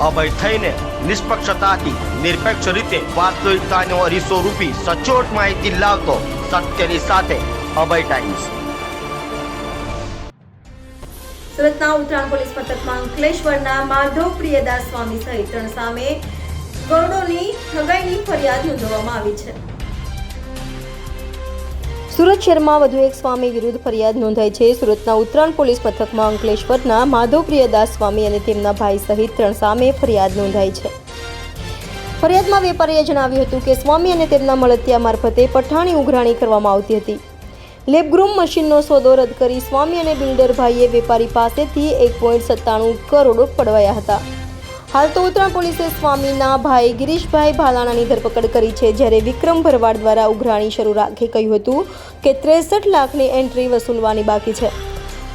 અભય થઈને નિષ્પક્ષતાથી નિરપેક્ષ રીતે વાસ્તવિકતાનો અરીસો રૂપી સચોટ માહિતી લાવતો સત્યની સાથે અભય ટાઈમ્સ। સુરતના ઉત્તરાયણ પોલીસ મથકમાં અંકલેશ્વરના માધવ પ્રિયદાસ સ્વામી સહિત 3 સામે કરોડોની ઠગાઈની ફરિયાદ નોંધવામાં આવી છે। સુરત શહેરમાં વધુ એક સ્વામી વિરુદ્ધ ફરિયાદ નોંધાઈ છે। સુરતના ઉત્તરાયણ પોલીસ મથકમાં અંકલેશ્વરના માધવ પ્રિયદાસ સ્વામી અને તેમના ભાઈ સહિત 3 સામે ફરિયાદ નોંધાઈ છે। ફરિયાદમાં વેપારીએ જણાવ્યું હતું કે સ્વામી અને તેમના મળતિયા મારફતે પઠાણી ઉઘરાણી કરવામાં આવતી હતી। લેબગ્રૂમ મશીનનો સોદો રદ કરી સ્વામી અને બિલ્ડર ભાઈએ વેપારી પાસેથી 1.97 કરોડ પડવાયા હતા। હાલ તો ઉત્તરાયણ પોલીસે સ્વામીના ભાઈ ગિરીશભાઈ ભાલાણાની ધરપકડ કરી છે, જ્યારે વિક્રમ ભરવાડ દ્વારા ઉઘરાણી શરૂ રાખી કહ્યું હતું કે 63 લાખની એન્ટ્રી વસૂલવાની બાકી છે।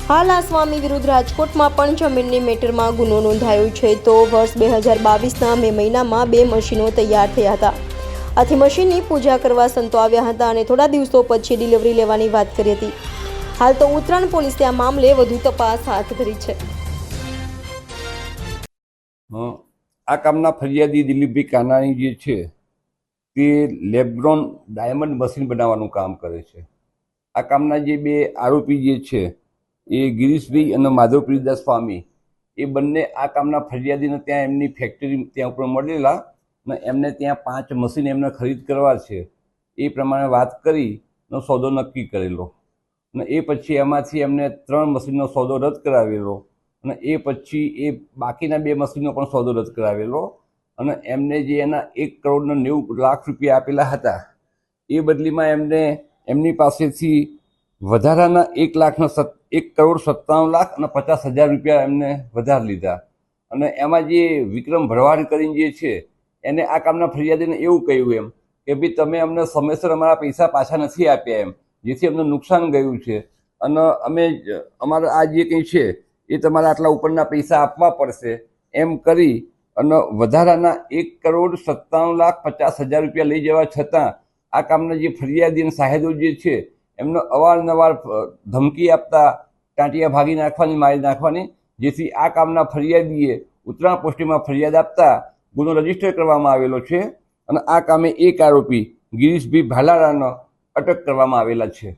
હાલ આ સ્વામી વિરુદ્ધ રાજકોટમાં પણ જમીનની મેટરમાં ગુનો નોંધાયો છે। તો વર્ષ 2022ના મે મહિનામાં 2 મશીનો તૈયાર થયા હતા। આથી મશીનની પૂજા કરવા સંતો આવ્યા હતા અને થોડા દિવસો પછી ડિલિવરી લેવાની વાત કરી હતી। હાલ તો ઉત્તરાયણ પોલીસે આ મામલે વધુ તપાસ હાથ ધરી છે। આ કામના ફરિયાદી દિલીપભાઈ કાનાણી જે છે તે લેબગ્રોન ડાયમંડ મશીન બનાવવાનું કામ કરે છે। આ કામના જે 2 આરોપી જે છે એ ગિરીશભાઈ અને માધવ પ્રિયદાસ સ્વામી એ બંને આ કામના ફરિયાદીને ત્યાં એમની ફેક્ટરી ત્યાં ઉપર મળેલા અને એમને ત્યાં 5 મશીન એમને ખરીદ કરવા છે એ પ્રમાણે વાત કરીને સોદો નક્કી કરેલો અને એ પછી એમાંથી એમને 3 મશીનનો સોદો રદ કરાવેલો અને એ પછી એ બાકીના 2 મશીનનો પણ સોદો રદ કરાવેલો અને એમને જે એના 1.90 લાખ રૂપિયા આપેલા હતા એ બદલીમાં એમને એમની પાસેથી વધારાના 1,97,50,000 રૂપિયા એમને વધારે લીધા અને એમાં જે વિક્રમ ભરવાડ કરીને જે છે એને આ કામના ફરિયાદીને એવું કહ્યું એમ કે ભાઈ તમે અમને સમયસર અમારા પૈસા પાછા નથી આપ્યા એમ, જેથી અમને નુકસાન ગયું છે અને અમે અમારા આ જે કંઈ છે એ તમારે આટલા ઉપરના પૈસા આપવા પડશે એમ કરી અને વધારાના 1,57,50,000 રૂપિયા લઈ જવા છતાં આ કામના જે ફરિયાદી અને સાહેદો જે છે એમને અવારનવાર ધમકી આપતા ટાંટિયા ભાગી નાખવાની, મારી નાખવાની, જેથી આ કામના ફરિયાદીએ ઉત્તરાયણ પોસ્ટીમાં ફરિયાદ આપતા ગુનો રજીસ્ટર કરવામાં આવેલો છે અને આ કામે એક આરોપી ગિરીશભાઈ ભાલારાનો અટક કરવામાં આવેલા છે।